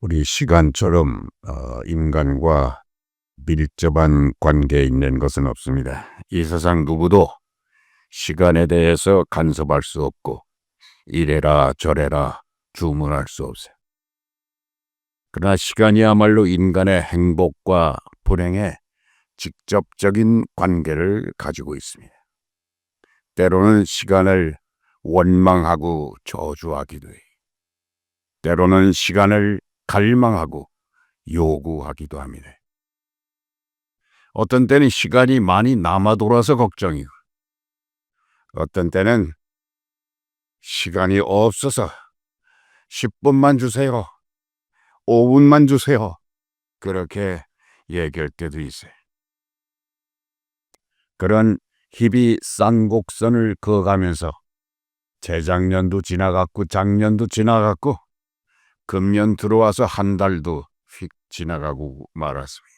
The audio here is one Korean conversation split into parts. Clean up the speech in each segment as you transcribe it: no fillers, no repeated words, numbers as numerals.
우리 시간처럼 인간과 밀접한 관계에 있는 것은 없습니다. 이 세상 누구도 시간에 대해서 간섭할 수 없고 이래라 저래라 주문할 수 없어요. 그러나 시간이야말로 인간의 행복과 불행에 직접적인 관계를 가지고 있습니다. 때로는 시간을 원망하고 저주하기도 해요. 때로는 시간을 갈망하고 요구하기도 합니다. 어떤 때는 시간이 많이 남아 돌아서 걱정이고, 어떤 때는 시간이 없어서 10분만 주세요, 5분만 주세요, 그렇게 얘기할 때도 있어요. 그런 희비 쌍곡선을 그어가면서 재작년도 지나갔고 작년도 지나갔고 금년 들어와서 한 달도 휙 지나가고 말았습니다.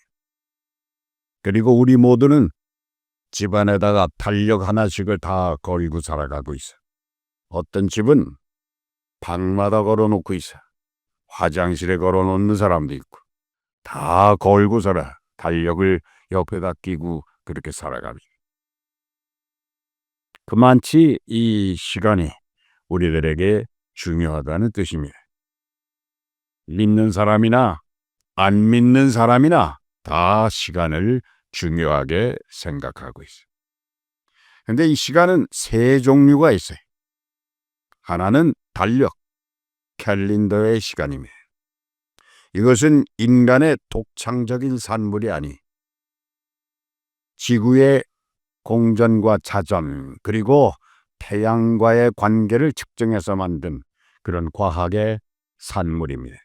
그리고 우리 모두는 집안에다가 달력 하나씩을 다 걸고 살아가고 있어. 어떤 집은 방마다 걸어놓고 있어. 화장실에 걸어놓는 사람도 있고 다 걸고 살아. 달력을 옆에다 끼고 그렇게 살아갑니다. 그만치 이 시간이 우리들에게 중요하다는 뜻입니다. 믿는 사람이나 안 믿는 사람이나 다 시간을 중요하게 생각하고 있어요. 근데 이 시간은 세 종류가 있어요. 하나는 달력, 캘린더의 시간입니다. 이것은 인간의 독창적인 산물이 아니 지구의 공전과 자전 그리고 태양과의 관계를 측정해서 만든 그런 과학의 산물입니다.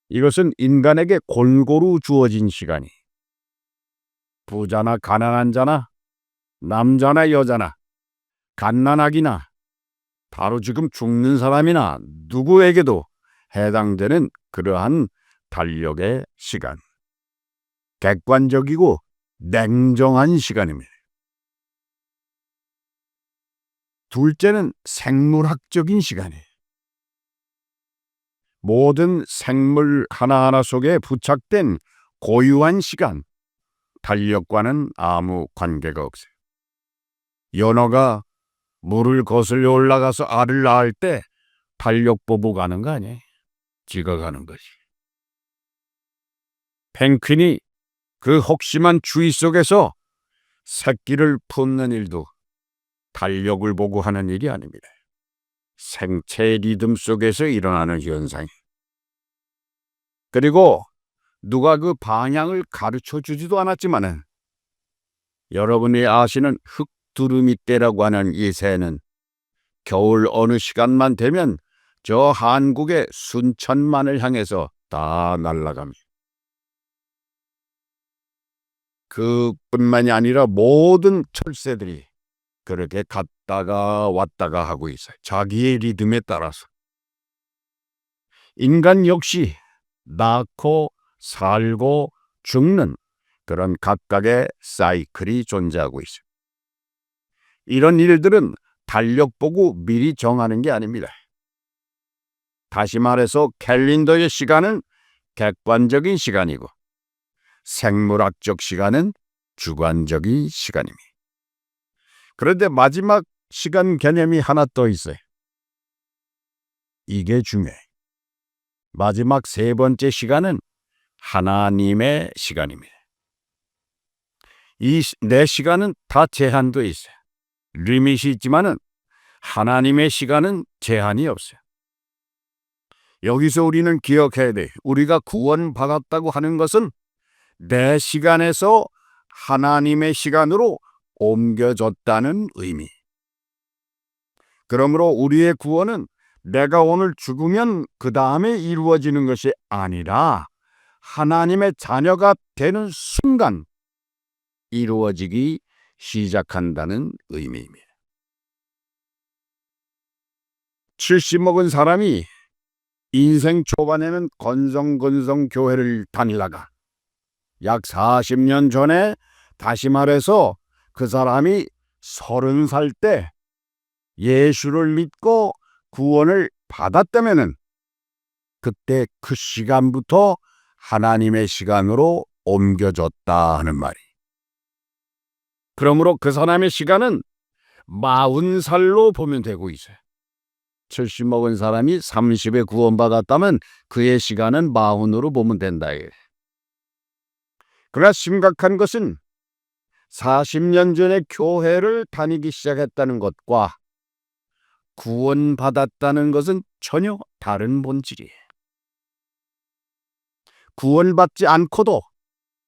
이것은 인간에게 골고루 주어진 시간이 부자나 가난한 자나 남자나 여자나 갓난아기나 바로 지금 죽는 사람이나 누구에게도 해당되는 그러한 달력의 시간. 객관적이고 냉정한 시간입니다. 둘째는 생물학적인 시간이에요. 모든 생물 하나하나 속에 부착된 고유한 시간, 달력과는 아무 관계가 없어요. 연어가 물을 거슬려 올라가서 알을 낳을 때 달력 보고 가는 거 아니에요? 지가 가는 거지. 펭귄이 그 혹심한 추위 속에서 새끼를 품는 일도 달력을 보고 하는 일이 아닙니다. 생체 리듬 속에서 일어나는 현상. 그리고 누가 그 방향을 가르쳐 주지도 않았지만은 여러분이 아시는 흑두루미 떼라고 하는 이 새는 겨울 어느 시간만 되면 저 한국의 순천만을 향해서 다 날아갑니다. 그뿐만이 아니라 모든 철새들이 그렇게 갔다가 왔다가 하고 있어요. 자기의 리듬에 따라서. 인간 역시 낳고 살고 죽는 그런 각각의 사이클이 존재하고 있어요. 이런 일들은 달력 보고 미리 정하는 게 아닙니다. 다시 말해서 캘린더의 시간은 객관적인 시간이고 생물학적 시간은 주관적인 시간입니다. 그런데 마지막 시간 개념이 하나 더 있어요. 이게 중요해요. 마지막 세 번째 시간은 하나님의 시간입니다. 이 내 시간은 다 제한도 있어요. 리밋이 있지만은 하나님의 시간은 제한이 없어요. 여기서 우리는 기억해야 돼. 우리가 구원받았다고 하는 것은 내 시간에서 하나님의 시간으로 옮겨졌다는 의미. 그러므로 우리의 구원은 내가 오늘 죽으면 그 다음에 이루어지는 것이 아니라 하나님의 자녀가 되는 순간 이루어지기 시작한다는 의미입니다. 70 먹은 사람이 인생 초반에는 건성건성 교회를 다니다가 약 40년 전에 다시 말해서 그 사람이 30살 때 예수를 믿고 구원을 받았다면은 그때 그 시간부터 하나님의 시간으로 옮겨졌다 하는 말이. 그러므로 그 사람의 시간은 40살로 보면 되고 있어요. 70 먹은 사람이 30에 구원받았다면 그의 시간은 40으로 보면 된다. 그러나 심각한 것은 40년 전에 교회를 다니기 시작했다는 것과 구원받았다는 것은 전혀 다른 본질이에요. 구원받지 않고도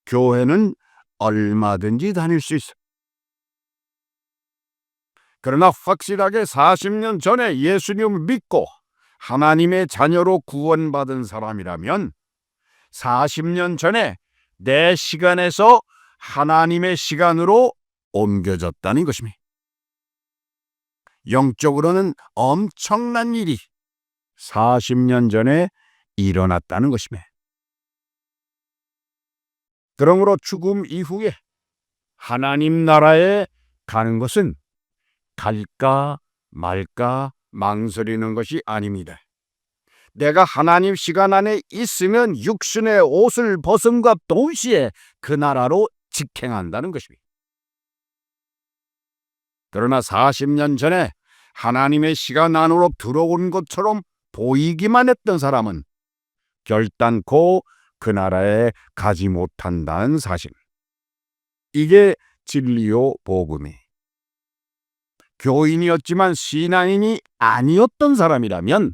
교회는 얼마든지 다닐 수 있어요. 그러나 확실하게 40년 전에 예수님을 믿고 하나님의 자녀로 구원받은 사람이라면 40년 전에 내 시간에서 하나님의 시간으로 옮겨졌다는 것입니다. 영적으로는 엄청난 일이 40년 전에 일어났다는 것입니다. 그러므로 죽음 이후에 하나님 나라에 가는 것은 갈까 말까 망설이는 것이 아닙니다. 내가 하나님 시간 안에 있으면 육신의 옷을 벗음과 동시에 그 나라로 직행한다는 것입니다. 그러나 40년 전에 하나님의 시간 안으로 들어온 것처럼 보이기만 했던 사람은 결단코 그 나라에 가지 못한다는 사실. 이게 진리요 복음이. 교인이었지만 신앙인이 아니었던 사람이라면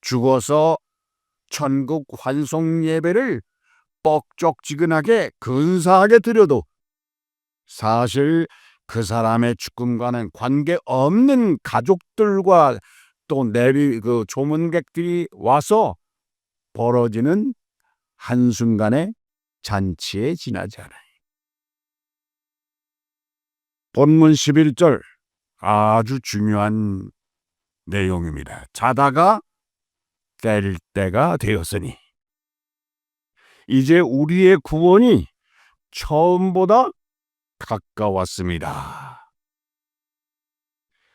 죽어서 천국 환송 예배를 뻑적지근하게 근사하게 드려도 사실 그 사람의 죽음과는 관계없는 가족들과 또 내리 그 조문객들이 와서 벌어지는 한순간의 잔치에 지나지 않아요. 본문 11절 아주 중요한 내용입니다. 자다가 깰 때가 되었으니 이제 우리의 구원이 처음보다 가까웠습니다.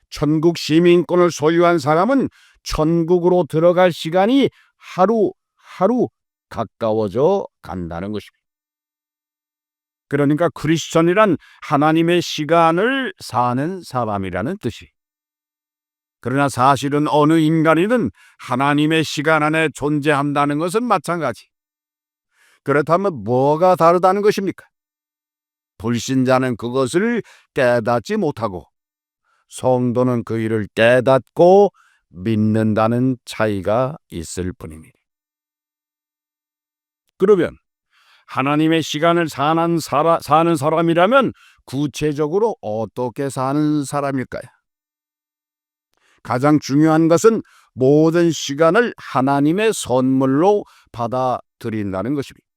천국 시민권을 소유한 사람은 천국으로 들어갈 시간이 하루하루 가까워져 간다는 것입니다. 그러니까 크리스천이란 하나님의 시간을 사는 사람이라는 뜻이. 그러나 사실은 어느 인간이든 하나님의 시간 안에 존재한다는 것은 마찬가지. 그렇다면 뭐가 다르다는 것입니까? 불신자는 그것을 깨닫지 못하고 성도는 그 일을 깨닫고 믿는다는 차이가 있을 뿐입니다. 그러면 하나님의 시간을 사는 사람이라면 구체적으로 어떻게 사는 사람일까요? 가장 중요한 것은 모든 시간을 하나님의 선물로 받아들인다는 것입니다.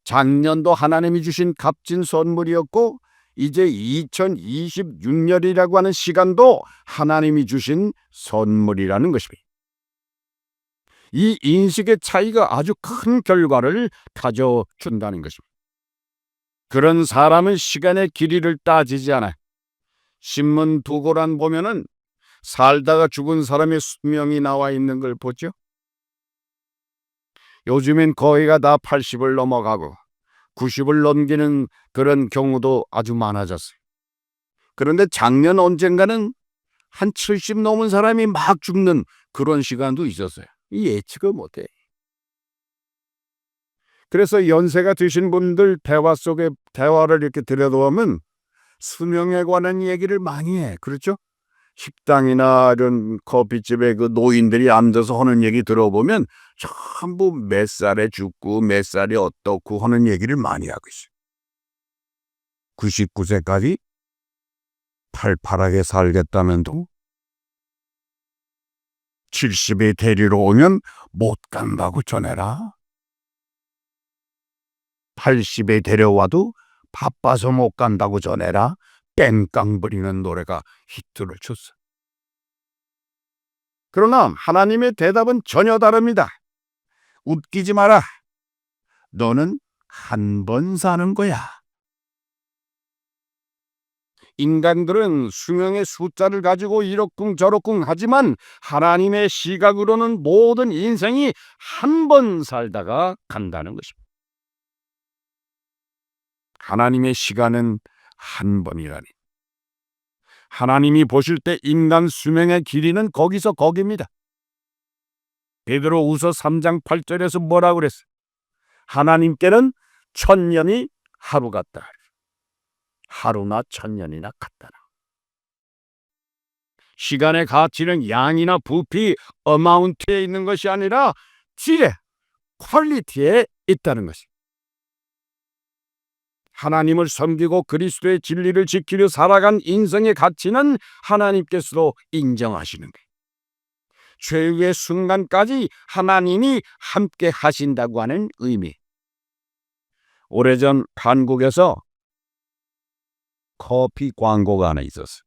작년도 하나님이 주신 값진 선물이었고 이제 2026년이라고 하는 시간도 하나님이 주신 선물이라는 것입니다. 이 인식의 차이가 아주 큰 결과를 가져준다는 것입니다. 그런 사람은 시간의 길이를 따지지 않아요. 신문 두 고란 보면은 살다가 죽은 사람의 수명이 나와 있는 걸 보죠. 요즘엔 거의가 다 80을 넘어가고 90을 넘기는 그런 경우도 아주 많아졌어요. 그런데 작년 언젠가는 한 70 넘은 사람이 막 죽는 그런 시간도 있었어요. 예측을 못해. 그래서 연세가 드신 분들 대화를 이렇게 들여다보면 수명에 관한 얘기를 많이 해. 그렇죠? 식당이나 이런 커피집에 그 노인들이 앉아서 하는 얘기 들어보면 전부 몇 살에 죽고 몇 살이 어떻고 하는 얘기를 많이 하고 있어요. 99세까지 팔팔하게 살겠다면도 70이 데리러 오면 못 간다고 전해라. 80에 데려와도 바빠서 못 간다고 전해라. 땡깡 부리는 노래가 히트를 쳤어. 그러나 하나님의 대답은 전혀 다릅니다. 웃기지 마라. 너는 한 번 사는 거야. 인간들은 수명의 숫자를 가지고 이러쿵저러쿵 하지만 하나님의 시각으로는 모든 인생이 한 번 살다가 간다는 것입니다. 하나님의 시간은 한 번이라니. 하나님이 보실 때 인간 수명의 길이는 거기서 거기입니다. 베드로후서 3장 8절에서 뭐라고 그랬어요? 하나님께는 천년이 하루 같다. 하루나 천년이나 같다라. 시간의 가치는 양이나 부피, 어마운트에 있는 것이 아니라 질에, 퀄리티에 있다는 것이. 하나님을 섬기고 그리스도의 진리를 지키려 살아간 인생의 가치는 하나님께서도 인정하시는 거예요. 최후의 순간까지 하나님이 함께 하신다고 하는 의미. 오래전 한국에서 커피 광고가 하나 있었어요.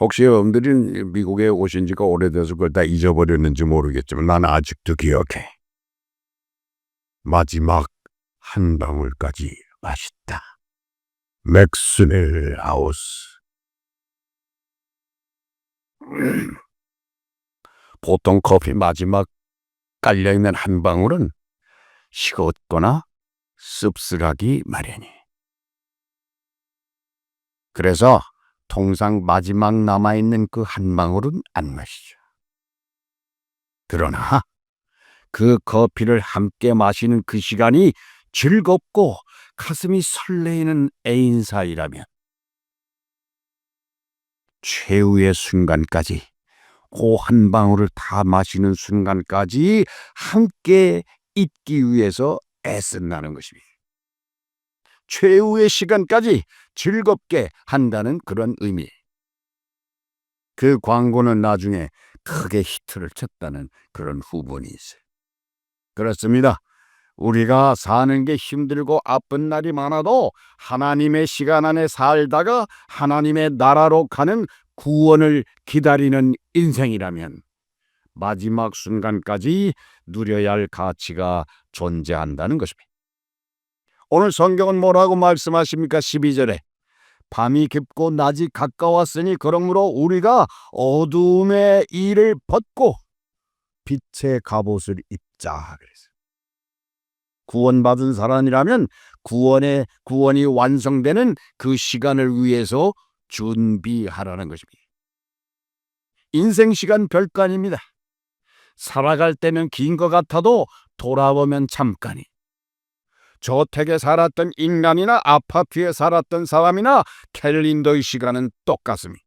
혹시 여러분들이 미국에 오신 지가 오래돼서 그걸 다 잊어버렸는지 모르겠지만 나는 아직도 기억해. 마지막 한 방울까지 맛있다. 맥스웰 하우스. 보통 커피 마지막 깔려있는 한 방울은 식었거나 씁쓸하기 마련이. 그래서 통상 마지막 남아있는 그 한 방울은 안 마시죠. 그러나 그 커피를 함께 마시는 그 시간이 즐겁고 가슴이 설레이는 애인 사이라면 최후의 순간까지 그 한 방울을 다 마시는 순간까지 함께 있기 위해서 애쓴다는 것입니다. 최후의 시간까지 즐겁게 한다는 그런 의미. 그 광고는 나중에 크게 히트를 쳤다는 그런 후문이 있어요. 그렇습니다. 우리가 사는 게 힘들고 아픈 날이 많아도 하나님의 시간 안에 살다가 하나님의 나라로 가는 구원을 기다리는 인생이라면 마지막 순간까지 누려야 할 가치가 존재한다는 것입니다. 오늘 성경은 뭐라고 말씀하십니까? 12절에 밤이 깊고 낮이 가까웠으니 그러므로 우리가 어두움의 일을 벗고 빛의 갑옷을 입자 그랬어요. 구원받은 사람이라면 구원이 완성되는 그 시간을 위해서 준비하라는 것입니다. 인생 시간 별거 아닙니다. 살아갈 때는 긴 것 같아도 돌아보면 잠깐이. 저택에 살았던 인간이나 아파트에 살았던 사람이나 캘린더의 시간은 똑같습니다.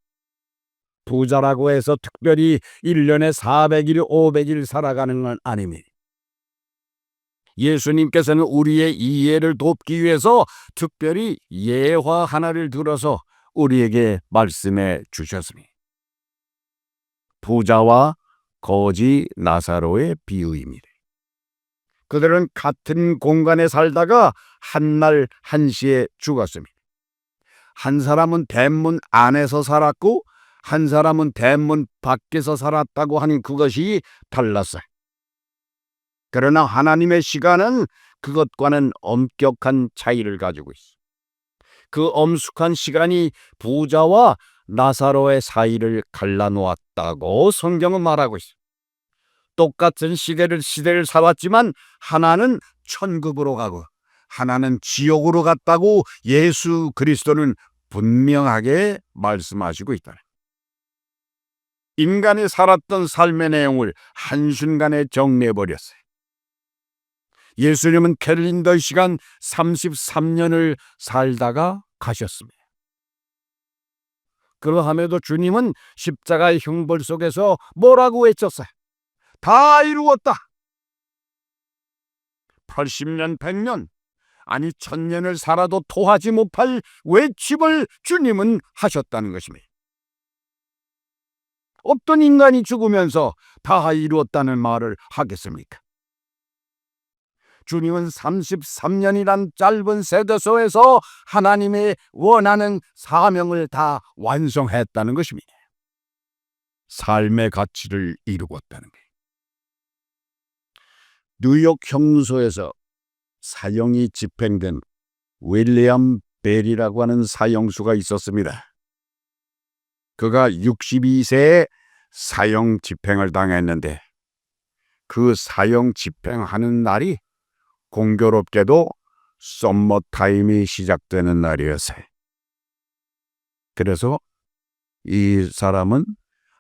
부자라고 해서 특별히 1년에 400일, 500일 살아가는 건 아닙니다. 예수님께서는 우리의 이해를 돕기 위해서 특별히 예화 하나를 들어서 우리에게 말씀해 주셨습니다. 부자와 거지 나사로의 비유입니다. 그들은 같은 공간에 살다가 한날 한시에 죽었습니다. 한 사람은 대문 안에서 살았고 한 사람은 대문 밖에서 살았다고 하는 그것이 달랐어요. 그러나 하나님의 시간은 그것과는 엄격한 차이를 가지고 있어요. 그 엄숙한 시간이 부자와 나사로의 사이를 갈라놓았다고 성경은 말하고 있어요. 똑같은 시대를 살았지만 하나는 천국으로 가고 하나는 지옥으로 갔다고 예수 그리스도는 분명하게 말씀하시고 있다. 인간이 살았던 삶의 내용을 한순간에 정리해버렸어요. 예수님은 캘린더 시간 33년을 살다가 가셨습니다. 그러함에도 주님은 십자가의 형벌 속에서 뭐라고 외쳤어요? 다 이루었다. 80년, 100년, 아니 1000년을 살아도 토하지 못할 외침을 주님은 하셨다는 것입니다. 어떤 인간이 죽으면서 다 이루었다는 말을 하겠습니까? 주님은 33년이란 짧은 세대 속에서 하나님의 원하는 사명을 다 완성했다는 것입니다. 삶의 가치를 이루었다는 거예요. 뉴욕 형무소에서 사형이 집행된 윌리엄 벨이라고 하는 사형수가 있었습니다. 그가 62세에 사형 집행을 당했는데 그 사형 집행하는 날이 공교롭게도 썸머타임이 시작되는 날이었어요. 그래서 이 사람은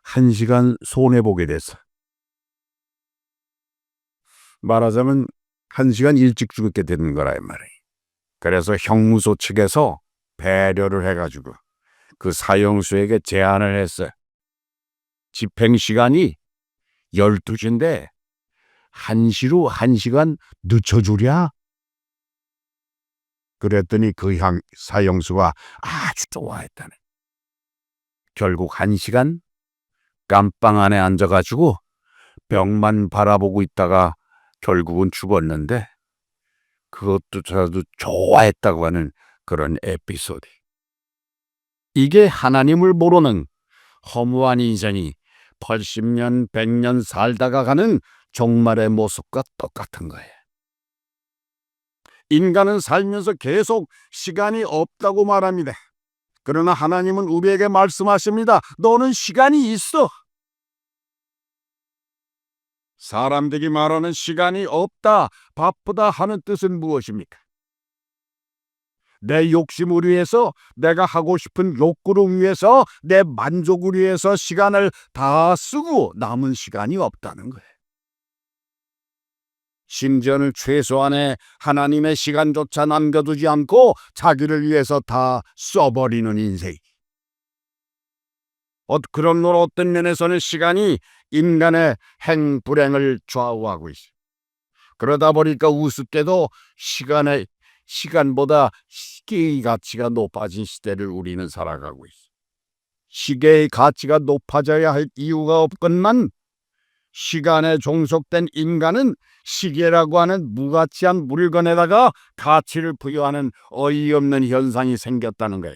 1시간 손해보게 됐어. 말하자면 1시간 일찍 죽게 되는 거라 이 말이에요. 그래서 형무소 측에서 배려를 해가지고 그 사형수에게 제안을 했어요. 집행시간이 12시인데 1시로 1시간 늦춰주랴? 그랬더니 그 사형수가 아주 좋아했다네. 결국 1시간 깜빵 안에 앉아가지고 벽만 바라보고 있다가 결국은 죽었는데 그것도 저도 좋아했다고 하는 그런 에피소드. 이게 하나님을 모르는 허무한 인생이 80년, 100년 살다가 가는 종말의 모습과 똑같은 거예요. 인간은 살면서 계속 시간이 없다고 말합니다. 그러나 하나님은 우리에게 말씀하십니다. 너는 시간이 있어. 사람들이 말하는 시간이 없다, 바쁘다 하는 뜻은 무엇입니까? 내 욕심을 위해서, 내가 하고 싶은 욕구를 위해서, 내 만족을 위해서 시간을 다 쓰고 남은 시간이 없다는 거예요. 심지어는 최소한의 하나님의 시간조차 남겨두지 않고 자기를 위해서 다 써버리는 인생. 그런 어떤 면에서는 시간이 인간의 행불행을 좌우하고 있어요. 그러다 보니까 우습게도 시간보다 시계의 가치가 높아진 시대를 우리는 살아가고 있어요. 시계의 가치가 높아져야 할 이유가 없건만 시간에 종속된 인간은 시계라고 하는 무가치한 물건에다가 가치를 부여하는 어이없는 현상이 생겼다는 거예요.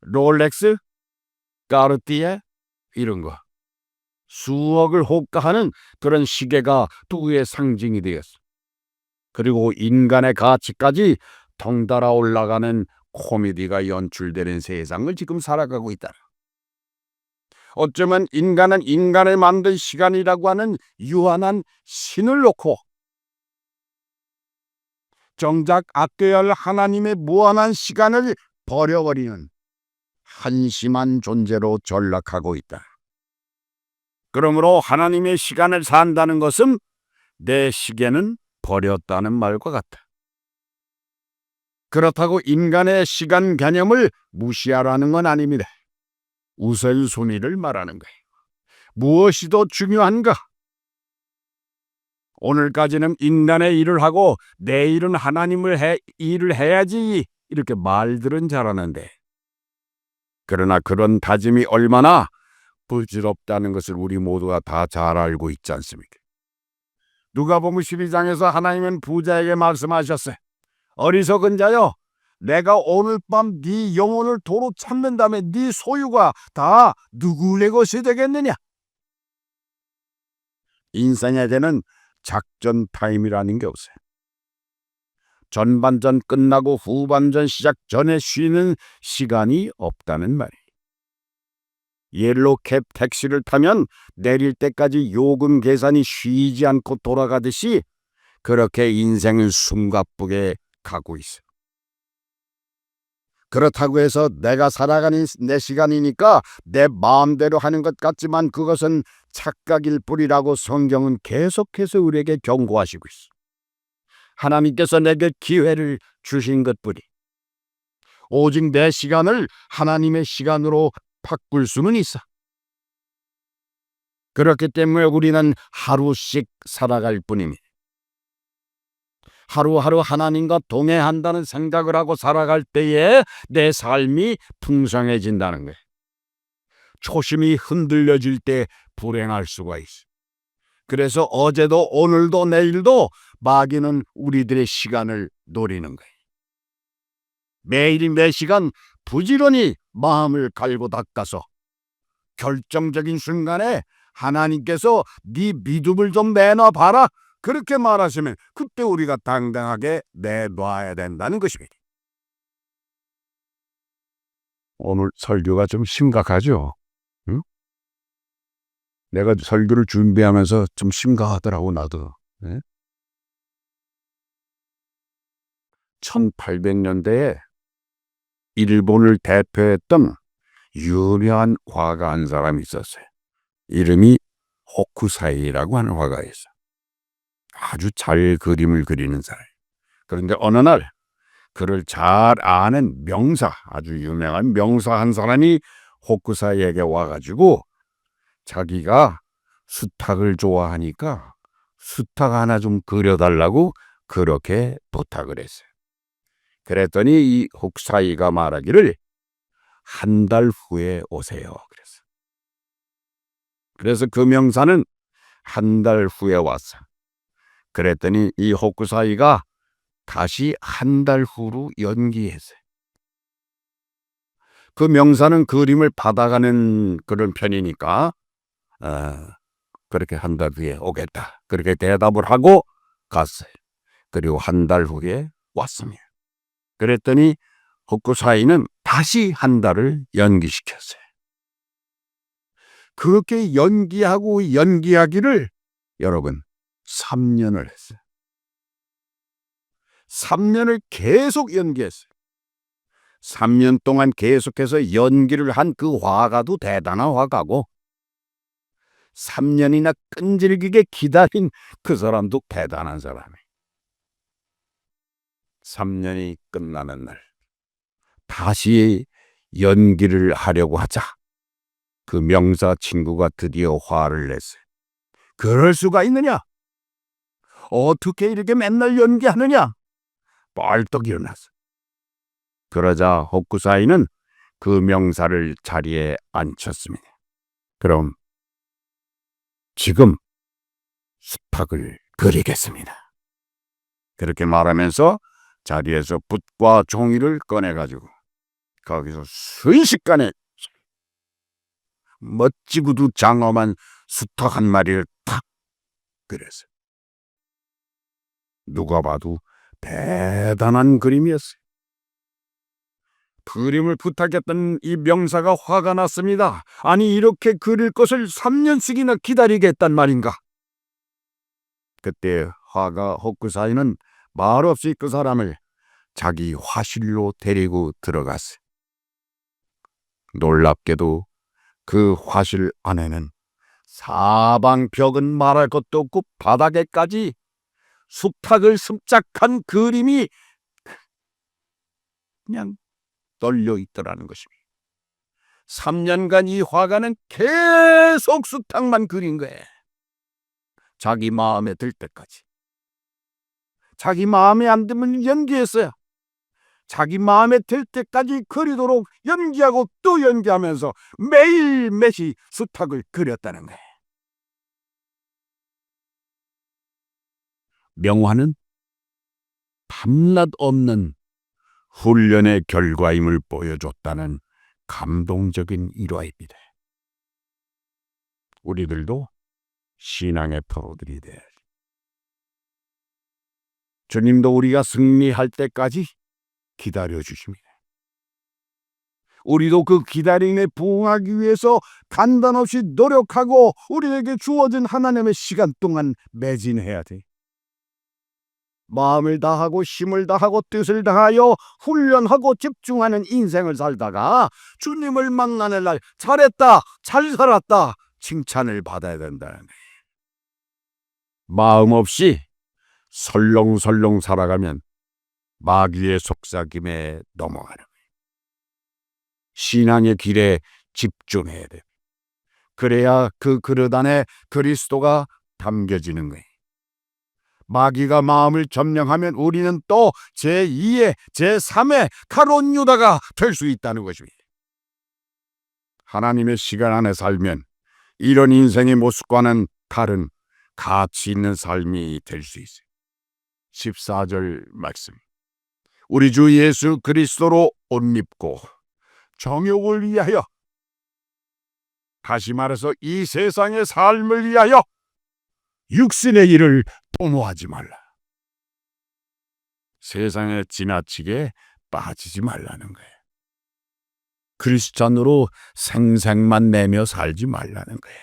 롤렉스, 까르띠에 이런 거. 수억을 호가하는 그런 시계가 누구의 상징이 되었어. 그리고 인간의 가치까지 덩달아 올라가는 코미디가 연출되는 세상을 지금 살아가고 있다. 어쩌면 인간은 인간을 만든 시간이라고 하는 유한한 신을 놓고 정작 아껴야 할 하나님의 무한한 시간을 버려버리는 한심한 존재로 전락하고 있다. 그러므로 하나님의 시간을 산다는 것은 내 시계는 버렸다는 말과 같다. 그렇다고 인간의 시간 개념을 무시하라는 건 아닙니다. 우선순위를 말하는 거예요. 무엇이 더 중요한가? 오늘까지는 인간의 일을 하고 내일은 하나님의 일을 해야지 이렇게 말들은 잘하는데 그러나 그런 다짐이 얼마나 부질없다는 것을 우리 모두가 다 잘 알고 있지 않습니까? 누가복음 12장에서 하나님은 부자에게 말씀하셨어요. 어리석은 자여, 내가 오늘 밤 네 영혼을 도로 찾는다면 네 소유가 다 누구의 것이 되겠느냐? 인생에게는 작전 타임이라는 게 없어요. 전반전 끝나고 후반전 시작 전에 쉬는 시간이 없다는 말이에요. 옐로캡 택시를 타면 내릴 때까지 요금 계산이 쉬지 않고 돌아가듯이 그렇게 인생은 숨가쁘게 가고 있어요. 그렇다고 해서 내가 살아가는 내 시간이니까 내 마음대로 하는 것 같지만 그것은 착각일 뿐이라고 성경은 계속해서 우리에게 경고하시고 있어요. 하나님께서 내게 기회를 주신 것뿐이 오직 내 시간을 하나님의 시간으로 바꿀 수는 있어. 그렇기 때문에 우리는 하루씩 살아갈 뿐입니다. 하루하루 하나님과 동행한다는 생각을 하고 살아갈 때에 내 삶이 풍성해진다는 거예요. 초심이 흔들려질 때 불행할 수가 있어. 그래서 어제도 오늘도 내일도 마귀는 우리들의 시간을 노리는 거예요. 매일 매 시간 부지런히 마음을 갈고 닦아서 결정적인 순간에 하나님께서 네 믿음을 좀 내놔봐라. 그렇게 말하시면 그때 우리가 당당하게 내놔야 된다는 것입니다. 오늘 설교가 좀 심각하죠? 응? 내가 설교를 준비하면서 좀 심각하더라고 나도. 네? 1800년대에 일본을 대표했던 유명한 화가 한 사람이 있었어요. 이름이 호쿠사이라고 하는 화가였어요. 아주 잘 그림을 그리는 사람. 그런데 어느 날 그를 잘 아는 명사, 아주 유명한 명사 한 사람이 호쿠사이에게 와가지고 자기가 수탉을 좋아하니까 수탉 하나 좀 그려달라고 그렇게 부탁을 했어요. 그랬더니 이 호쿠사이가 말하기를 한 달 후에 오세요. 그래서 그 명사는 한 달 후에 왔어. 그랬더니 이 호쿠사이가 다시 한 달 후로 연기했어요. 그 명사는 그림을 받아가는 그런 편이니까 그렇게 한 달 후에 오겠다. 그렇게 대답을 하고 갔어요. 그리고 한 달 후에 왔습니다. 그랬더니 호쿠사이는 다시 한 달을 연기시켰어요. 그렇게 연기하기를 여러분 3년을 했어요. 3년을 계속 연기했어요. 3년 동안 계속해서 연기를 한 그 화가도 대단한 화가고 3년이나 끈질기게 기다린 그 사람도 대단한 사람이에요. 3년이 끝나는 날 다시 연기를 하려고 하자 그 명사 친구가 드디어 화를 냈어요. 그럴 수가 있느냐? 어떻게 이렇게 맨날 연기하느냐? 벌떡 일어났어. 그러자 호쿠사이는 그 명사를 자리에 앉혔습니다. 그럼 지금 수탉을 그리겠습니다. 그렇게 말하면서 자리에서 붓과 종이를 꺼내가지고 거기서 순식간에 멋지고도 장엄한 수탉 한 마리를 탁 그렸어요. 누가 봐도 대단한 그림이었어요. 그림을 부탁했던 이 명사가 화가 났습니다. 아니 이렇게 그릴 것을 3년씩이나 기다리겠단 말인가? 그때 화가 호쿠사이는 말없이 그 사람을 자기 화실로 데리고 들어갔어요. 놀랍게도 그 화실 안에는 사방 벽은 말할 것도 없고 바닥에까지 수탉을 습작한 그림이 그냥 널려 있더라는 것입니다. 3년간 이 화가는 계속 수탉만 그린 거예요. 자기 마음에 들 때까지. 자기 마음에 안 들면 연기했어요. 자기 마음에 들 때까지 그리도록 연기하고 또 연기하면서 매일매일 수탉을 그렸다는 거예요. 명화는 밤낮 없는 훈련의 결과임을 보여줬다는 감동적인 일화입니다. 우리들도 신앙의 프로들이 돼야지. 주님도 우리가 승리할 때까지 기다려 주십니다. 우리도 그 기다림에 부응하기 위해서 간단 없이 노력하고 우리에게 주어진 하나님의 시간 동안 매진해야 돼. 마음을 다하고 힘을 다하고 뜻을 다하여 훈련하고 집중하는 인생을 살다가 주님을 만나는 날 잘했다, 잘 살았다 칭찬을 받아야 된다는 거예요. 마음 없이 설렁설렁 살아가면 마귀의 속삭임에 넘어가는 거예요. 신앙의 길에 집중해야 돼요. 그래야 그 그릇 안에 그리스도가 담겨지는 거예요. 마귀가 마음을 점령하면 우리는 또 제2의 제3의 가룟 유다가 될 수 있다는 것입니다. 하나님의 시간 안에 살면 이런 인생의 모습과는 다른 가치 있는 삶이 될 수 있어요. 14절 말씀. 우리 주 예수 그리스도로 옷 입고 정욕을 위하여, 다시 말해서 이 세상의 삶을 위하여 육신의 일을 도모하지 말라. 세상에 지나치게 빠지지 말라는 거예요. 크리스찬으로 생색만 내며 살지 말라는 거예요.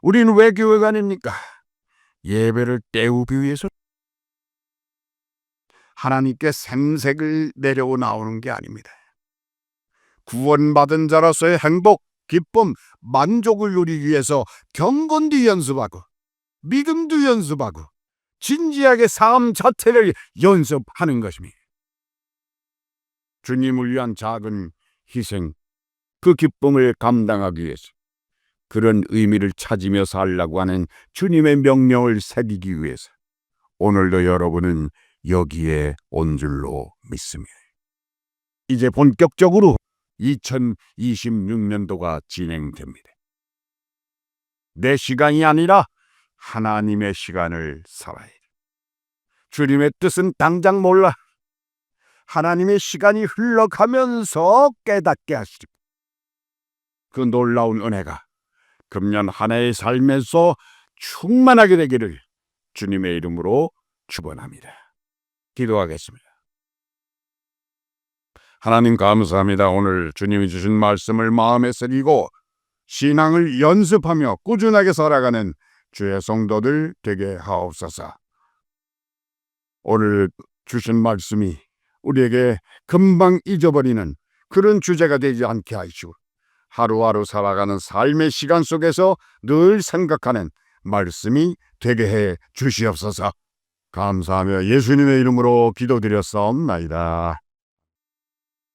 우리는 왜 교회 다닙니까? 예배를 때우기 위해서. 하나님께 생색을 내려고 나오는 게 아닙니다. 구원받은 자로서의 행복, 기쁨, 만족을 누리기 위해서 경건도 연습하고 믿음도 연습하고 진지하게 삶 자체를 연습하는 것입니다. 주님을 위한 작은 희생, 그 기쁨을 감당하기 위해서 그런 의미를 찾으며 살라고 하는 주님의 명령을 새기기 위해서 오늘도 여러분은 여기에 온 줄로 믿습니다. 이제 본격적으로 2026년도가 진행됩니다. 내 시간이 아니라 하나님의 시간을 살아야 돼. 주님의 뜻은 당장 몰라. 하나님의 시간이 흘러가면서 깨닫게 하시리. 그 놀라운 은혜가 금년 한 해의 삶에서 충만하게 되기를 주님의 이름으로 축원합니다. 기도하겠습니다. 하나님 감사합니다. 오늘 주님이 주신 말씀을 마음에 새기고 신앙을 연습하며 꾸준하게 살아가는 주의 성도들 되게 하옵소서. 오늘 주신 말씀이 우리에게 금방 잊어버리는 그런 주제가 되지 않게 하시고 하루하루 살아가는 삶의 시간 속에서 늘 생각하는 말씀이 되게 해 주시옵소서. 감사하며 예수님의 이름으로 기도드렸사옵나이다.